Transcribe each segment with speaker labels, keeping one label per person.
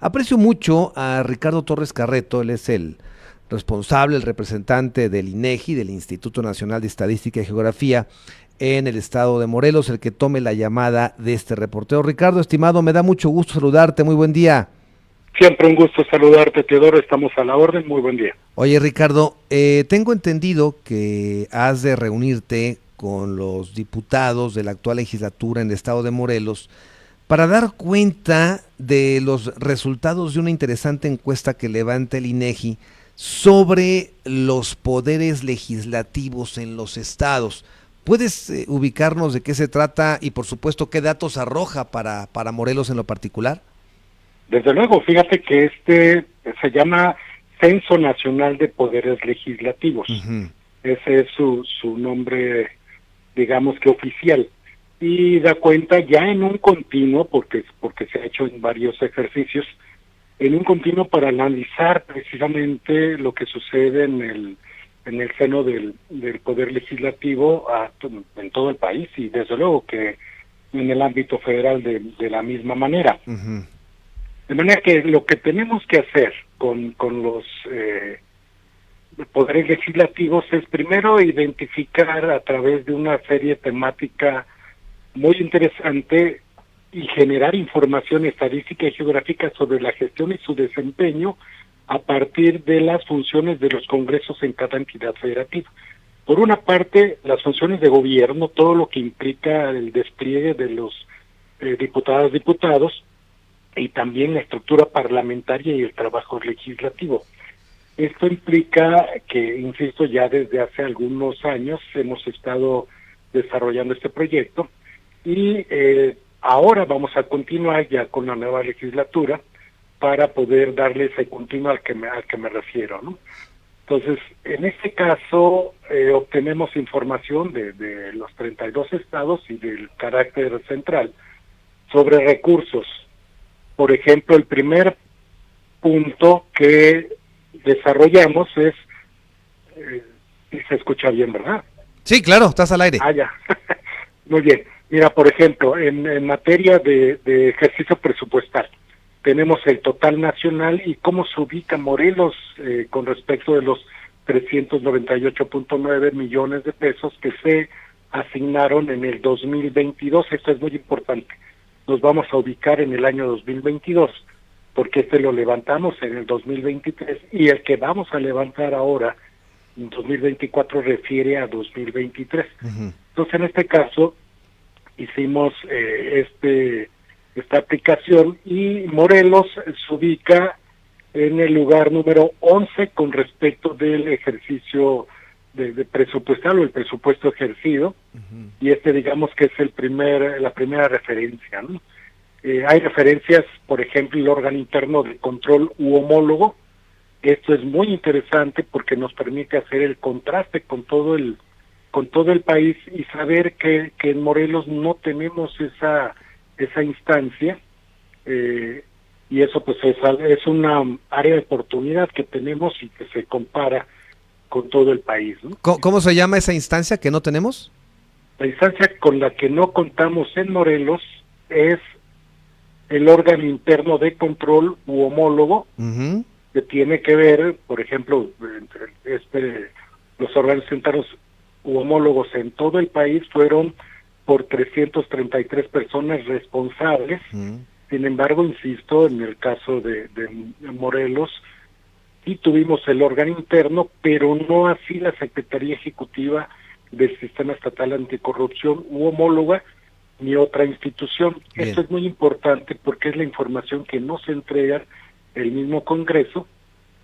Speaker 1: Aprecio mucho a Ricardo Torres Carreto, él es el responsable, el representante del INEGI, del Instituto Nacional de Estadística y Geografía, en el estado de Morelos, el que tome la llamada de este reportero. Ricardo, estimado, me da mucho gusto saludarte, muy buen día.
Speaker 2: Siempre un gusto saludarte, Teodoro, estamos a la orden, muy buen día.
Speaker 1: Oye, Ricardo, tengo entendido que has de reunirte con los diputados de la actual legislatura en el estado de Morelos para dar cuenta de los resultados de una interesante encuesta que levanta el INEGI sobre los poderes legislativos en los estados. ¿Puedes ubicarnos de qué se trata y, por supuesto, qué datos arroja para Morelos en lo particular?
Speaker 2: Desde luego, fíjate que se llama Censo Nacional de Poderes Legislativos.
Speaker 1: Uh-huh.
Speaker 2: Ese es su nombre, digamos que oficial. Y da cuenta ya en un continuo, porque se ha hecho en varios ejercicios, en un continuo para analizar precisamente lo que sucede en el seno del Poder Legislativo en todo el país y desde luego que en el ámbito federal de la misma manera.
Speaker 1: Uh-huh.
Speaker 2: De manera que lo que tenemos que hacer con los poderes legislativos es primero identificar a través de una serie temática muy interesante y generar información estadística y geográfica sobre la gestión y su desempeño a partir de las funciones de los congresos en cada entidad federativa. Por una parte, las funciones de gobierno, todo lo que implica el despliegue de los diputados, y también la estructura parlamentaria y el trabajo legislativo. Esto implica que, insisto, ya desde hace algunos años hemos estado desarrollando este proyecto y ahora vamos a continuar ya con la nueva legislatura para poder darle ese continuo al que me refiero, ¿no? Entonces, en este caso, obtenemos información de los 32 estados y del carácter central sobre recursos. Por ejemplo, el primer punto que desarrollamos es, y se escucha bien, ¿verdad?
Speaker 1: Sí, claro, estás al aire.
Speaker 2: Ah, ya. Muy bien. Mira, por ejemplo, en materia de ejercicio presupuestal, tenemos el total nacional y cómo se ubica Morelos con respecto de los 398.9 millones de pesos que se asignaron en el 2022. Esto es muy importante. Nos vamos a ubicar en el año 2022, porque lo levantamos en el 2023 y el que vamos a levantar ahora en 2024 refiere a 2023.
Speaker 1: Uh-huh.
Speaker 2: Entonces, en este caso, hicimos esta aplicación y Morelos se ubica en el lugar número 11 con respecto del ejercicio de presupuestal o el presupuesto ejercido. Uh-huh. Y digamos que es la primera referencia, ¿no? Hay referencias, por ejemplo, el órgano interno de control u homólogo. Esto es muy interesante porque nos permite hacer el contraste con todo el país y saber que en Morelos no tenemos esa instancia, y eso pues es una área de oportunidad que tenemos y que se compara con todo el país, ¿no?
Speaker 1: ¿Cómo se llama esa instancia que no tenemos?
Speaker 2: La instancia con la que no contamos en Morelos es el órgano interno de control u homólogo. Uh-huh. Que tiene que ver, por ejemplo, entre los órganos internos u homólogos en todo el país fueron por 333 personas responsables. Uh-huh. Sin embargo, insisto, en el caso de Morelos, sí tuvimos el órgano interno, pero no así la Secretaría Ejecutiva del Sistema Estatal Anticorrupción u homóloga, ni otra institución. Bien. Esto es muy importante porque es la información que nos entrega el mismo Congreso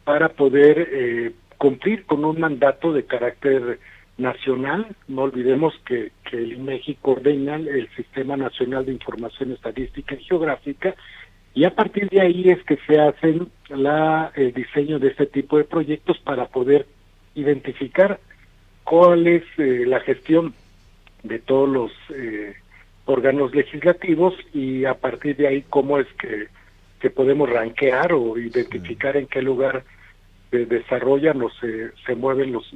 Speaker 2: para poder cumplir con un mandato de carácter nacional. No olvidemos que el INEGI coordina el Sistema Nacional de Información Estadística y Geográfica y a partir de ahí es que se hacen el diseño de este tipo de proyectos para poder identificar cuál es la gestión de todos los órganos legislativos y a partir de ahí cómo es que podemos rankear o identificar en qué lugar se desarrollan o se mueven los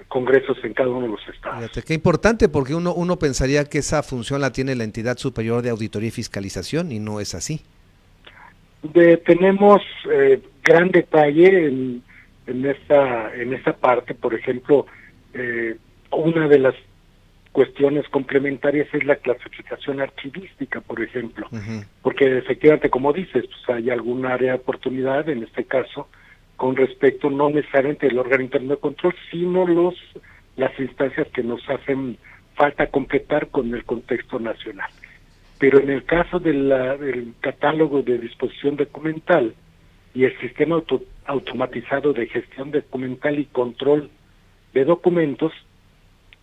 Speaker 2: congresos en cada uno de los estados.
Speaker 1: Fíjate, qué importante, porque uno pensaría que esa función la tiene la entidad superior de auditoría y fiscalización y no es así.
Speaker 2: Tenemos gran detalle en esta parte. Por ejemplo, una de las cuestiones complementarias es la clasificación archivística, por ejemplo, porque efectivamente, como dices, pues hay algún área de oportunidad, en este caso, con respecto no necesariamente del órgano interno de control, sino las instancias que nos hacen falta completar con el contexto nacional. Pero en el caso del catálogo de disposición documental y el sistema automatizado de gestión documental y control de documentos,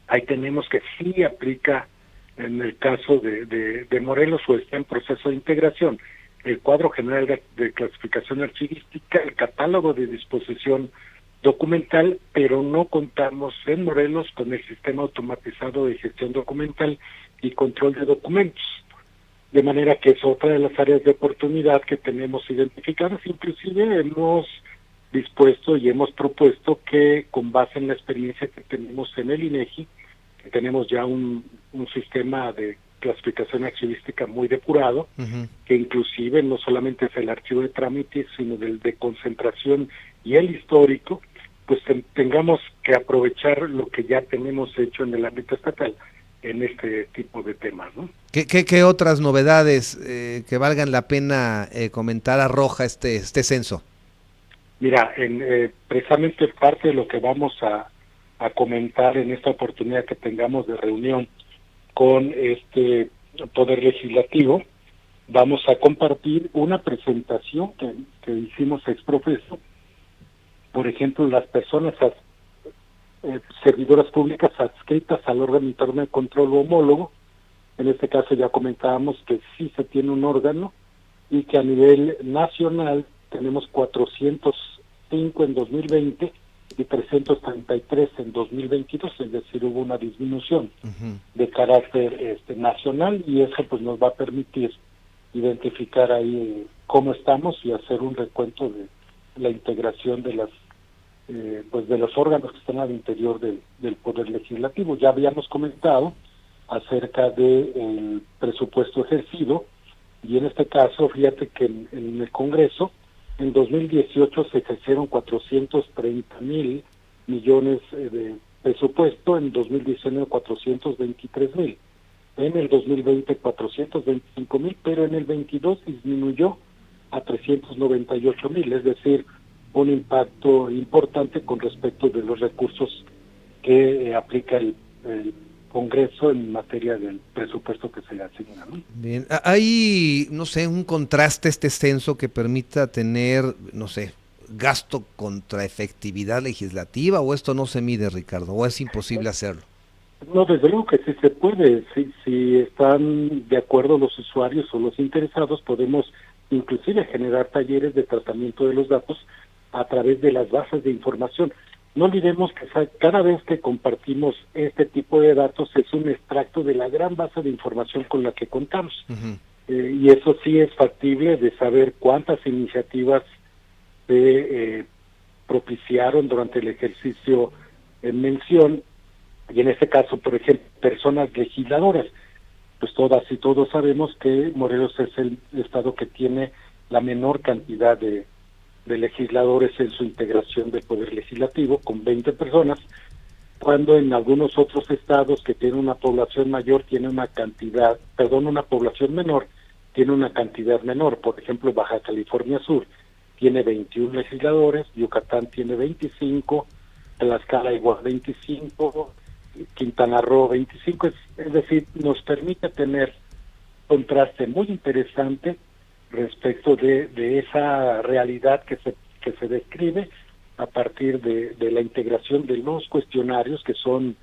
Speaker 2: ahí tenemos que sí aplica en el caso de Morelos, o está en proceso de integración, el cuadro general de clasificación archivística, el catálogo de disposición documental, pero no contamos en Morelos con el sistema automatizado de gestión documental y control de documentos. De manera que es otra de las áreas de oportunidad que tenemos identificadas. Inclusive hemos dispuesto y hemos propuesto que, con base en la experiencia que tenemos en el INEGI, que tenemos ya un sistema de clasificación archivística muy depurado, que inclusive no solamente es el archivo de trámites, sino del de concentración y el histórico, pues tengamos que aprovechar lo que ya tenemos hecho en el ámbito estatal en este tipo de temas, ¿no?
Speaker 1: ¿Qué otras novedades que valgan la pena comentar arroja este censo?
Speaker 2: Mira, precisamente parte de lo que vamos a comentar en esta oportunidad que tengamos de reunión con este Poder Legislativo, vamos a compartir una presentación que hicimos ex profeso. Por ejemplo, las personas servidoras públicas adscritas al órgano interno de control o homólogo. En este caso ya comentábamos que sí se tiene un órgano y que a nivel nacional tenemos 405 en 2020 y 333 en 2022, es decir, hubo una disminución de carácter nacional, y eso pues nos va a permitir identificar ahí cómo estamos y hacer un recuento de la integración de las pues de los órganos que están al interior del Poder Legislativo. Ya habíamos comentado acerca del presupuesto ejercido, y en este caso, fíjate que en el Congreso, en 2018 se ejercieron 430,000 millones de presupuesto, en 2019 423,000, en el 2020 425,000, pero en el 22 disminuyó a 398,000, es decir, un impacto importante con respecto de los recursos que aplica el Congreso en materia del presupuesto que se le asigna, ¿no?
Speaker 1: Bien, hay, no sé, un contraste este censo que permita tener, no sé, gasto contra efectividad legislativa, o esto no se mide, Ricardo, o es imposible hacerlo.
Speaker 2: No, desde luego que sí se puede. Si están de acuerdo los usuarios o los interesados, podemos inclusive generar talleres de tratamiento de los datos a través de las bases de información. No olvidemos que cada vez que compartimos este tipo de datos es un extracto de la gran base de información con la que contamos. Y eso sí es factible de saber cuántas iniciativas se propiciaron durante el ejercicio en mención, y en este caso, por ejemplo, personas legisladoras. Pues todas y todos sabemos que Morelos es el estado que tiene la menor cantidad de legisladores en su integración del Poder Legislativo, con 20 personas, cuando en algunos otros estados que tienen una población mayor tiene una población menor, tiene una cantidad menor. Por ejemplo, Baja California Sur tiene 21 legisladores, Yucatán tiene 25, Tlaxcala igual 25, Quintana Roo 25, es decir, nos permite tener contraste muy interesante respecto de esa realidad que se describe a partir de la integración de los cuestionarios, que son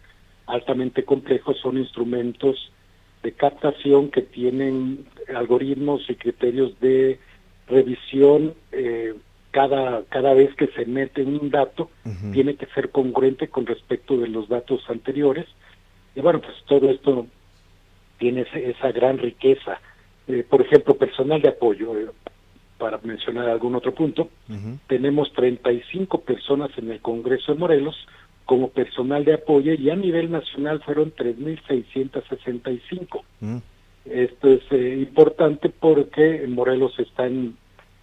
Speaker 2: altamente complejos, son instrumentos de captación que tienen algoritmos y criterios de revisión. Cada vez que se mete un dato, tiene que ser congruente con respecto de los datos anteriores, y bueno, pues todo esto tiene esa gran riqueza. Por ejemplo, personal de apoyo, para mencionar algún otro punto, tenemos 35 personas en el Congreso de Morelos como personal de apoyo, y a nivel nacional fueron 3,665. Esto es importante porque Morelos está en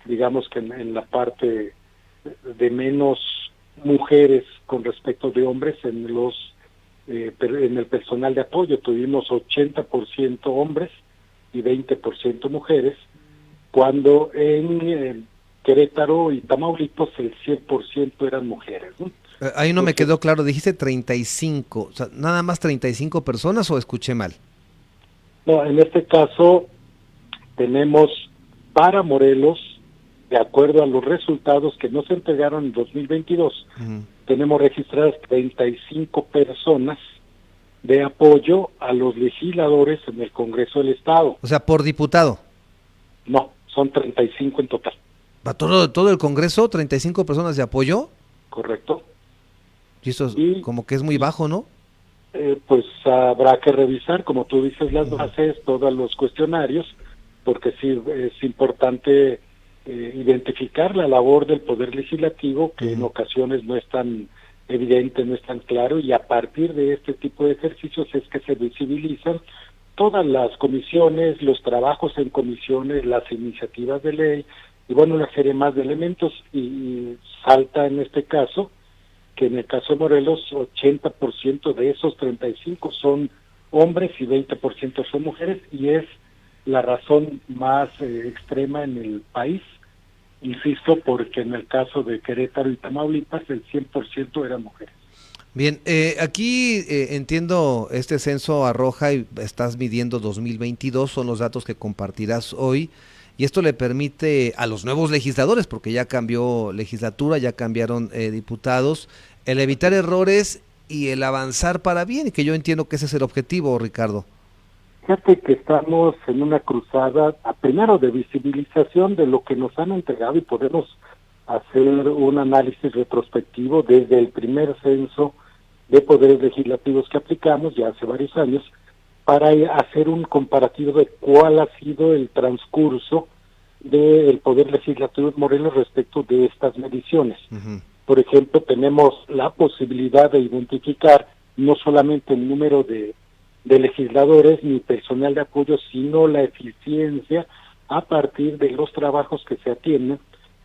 Speaker 2: digamos que en la parte de menos mujeres con respecto de hombres en el personal de apoyo. Tuvimos 80% hombres y 20% mujeres, cuando en Querétaro y Tamaulipas el 100% eran mujeres, ¿no?
Speaker 1: Ahí no me quedó claro, dijiste 35, o sea, ¿nada más 35 personas o escuché mal?
Speaker 2: No, en este caso tenemos para Morelos, de acuerdo a los resultados que nos entregaron en 2022, tenemos registradas 35 personas de apoyo a los legisladores en el Congreso del Estado.
Speaker 1: O sea, por diputado.
Speaker 2: No, son 35 en total.
Speaker 1: ¿Para todo el Congreso, 35 personas de apoyo?
Speaker 2: Correcto.
Speaker 1: Y eso como que es muy bajo, ¿no?
Speaker 2: Pues habrá que revisar, como tú dices, las bases, todos los cuestionarios, porque sí es importante identificar la labor del Poder Legislativo, que en ocasiones no es tan evidente, no es tan claro, y a partir de este tipo de ejercicios es que se visibilizan todas las comisiones, los trabajos en comisiones, las iniciativas de ley, y bueno, una serie más de elementos, y salta en este caso, que en el caso de Morelos, 80% de esos 35 son hombres y 20% son mujeres, y es la razón más extrema en el país, insisto, porque en el caso de Querétaro y Tamaulipas el 100% eran mujeres.
Speaker 1: Bien, aquí entiendo, este censo arroja y estás midiendo 2022, son los datos que compartirás hoy, y esto le permite a los nuevos legisladores, porque ya cambió legislatura, ya cambiaron diputados, el evitar errores y el avanzar para bien, y que yo entiendo que ese es el objetivo, Ricardo.
Speaker 2: Fíjate que estamos en una cruzada, primero de visibilización de lo que nos han entregado, y podemos hacer un análisis retrospectivo desde el primer censo de poderes legislativos que aplicamos ya hace varios años, para hacer un comparativo de cuál ha sido el transcurso del Poder Legislativo de Morelos respecto de estas mediciones. Por ejemplo, tenemos la posibilidad de identificar no solamente el número de legisladores ni personal de apoyo, sino la eficiencia a partir de los trabajos que se atienden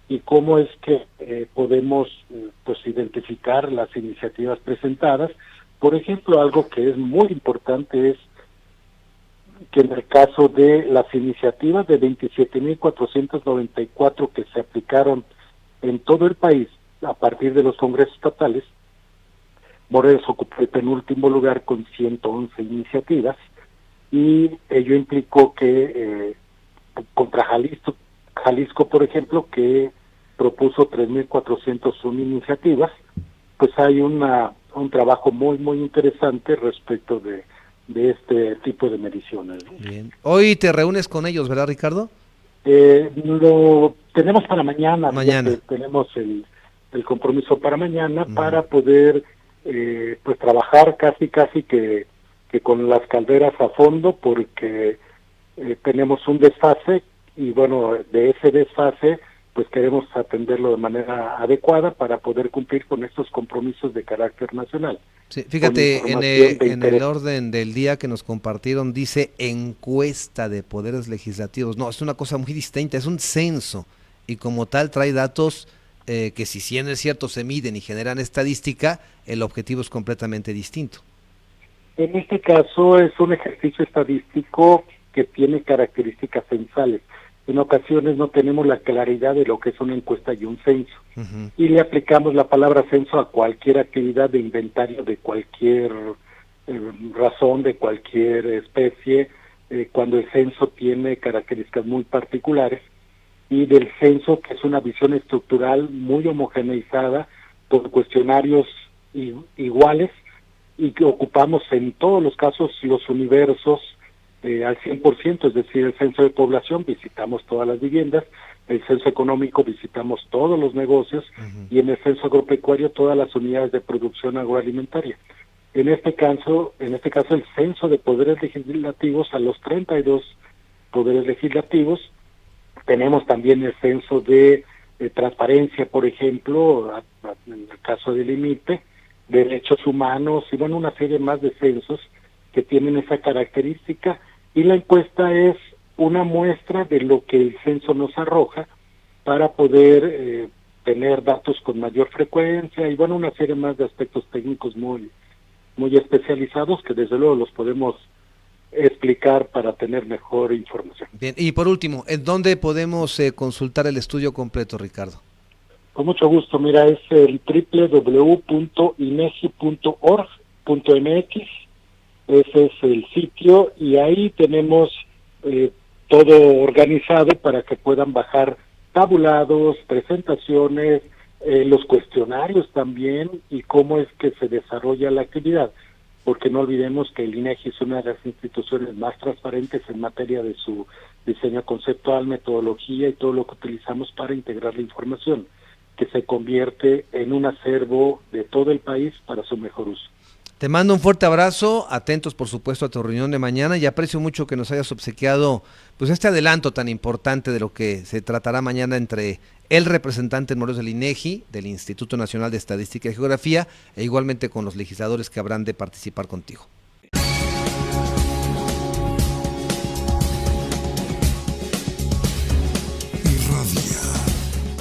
Speaker 2: y cómo es que podemos pues identificar las iniciativas presentadas. Por ejemplo, algo que es muy importante es que en el caso de las iniciativas de 27.494 que se aplicaron en todo el país a partir de los congresos estatales, Morelos ocupó el penúltimo lugar con 111 iniciativas, y ello implicó que contra Jalisco, por ejemplo, que propuso 3.401 iniciativas, pues hay un trabajo muy, muy interesante respecto de este tipo de mediciones.
Speaker 1: Bien. Hoy te reúnes con ellos, ¿verdad, Ricardo?
Speaker 2: Lo tenemos para mañana. Tenemos el compromiso para mañana para poder pues trabajar casi que con las calderas a fondo, porque tenemos un desfase, y bueno, de ese desfase pues queremos atenderlo de manera adecuada para poder cumplir con estos compromisos de carácter nacional.
Speaker 1: Sí, fíjate, en el orden del día que nos compartieron dice encuesta de poderes legislativos. No, es una cosa muy distinta, es un censo, y como tal trae datos que si bien es cierto se miden y generan estadística, el objetivo es completamente distinto.
Speaker 2: En este caso es un ejercicio estadístico que tiene características censales. En ocasiones no tenemos la claridad de lo que es una encuesta y un censo, y le aplicamos la palabra censo a cualquier actividad de inventario de cualquier razón, de cualquier especie, cuando el censo tiene características muy particulares, y del censo, que es una visión estructural muy homogeneizada por cuestionarios iguales, y que ocupamos en todos los casos los universos al 100%, es decir, el censo de población visitamos todas las viviendas, el censo económico visitamos todos los negocios, y en el censo agropecuario todas las unidades de producción agroalimentaria. En este caso el censo de poderes legislativos, a los 32 poderes legislativos, tenemos también el censo de transparencia, por ejemplo, en el caso del IMIPE, derechos humanos, y bueno, una serie más de censos que tienen esa característica, y la encuesta es una muestra de lo que el censo nos arroja, para poder tener datos con mayor frecuencia y bueno, una serie más de aspectos técnicos muy especializados que desde luego los podemos explicar para tener mejor información.
Speaker 1: Bien, y por último, ¿en dónde podemos consultar el estudio completo, Ricardo?
Speaker 2: Con mucho gusto, mira, es el www.inegi.org.mx, ese es el sitio y ahí tenemos todo organizado para que puedan bajar tabulados, presentaciones, los cuestionarios también y cómo es que se desarrolla la actividad, porque no olvidemos que el INEGI es una de las instituciones más transparentes en materia de su diseño conceptual, metodología y todo lo que utilizamos para integrar la información, que se convierte en un acervo de todo el país para su mejor uso.
Speaker 1: Te mando un fuerte abrazo, atentos por supuesto a tu reunión de mañana y aprecio mucho que nos hayas obsequiado pues este adelanto tan importante de lo que se tratará mañana entre el representante en Morelos del INEGI, del Instituto Nacional de Estadística y Geografía, e igualmente con los legisladores que habrán de participar contigo.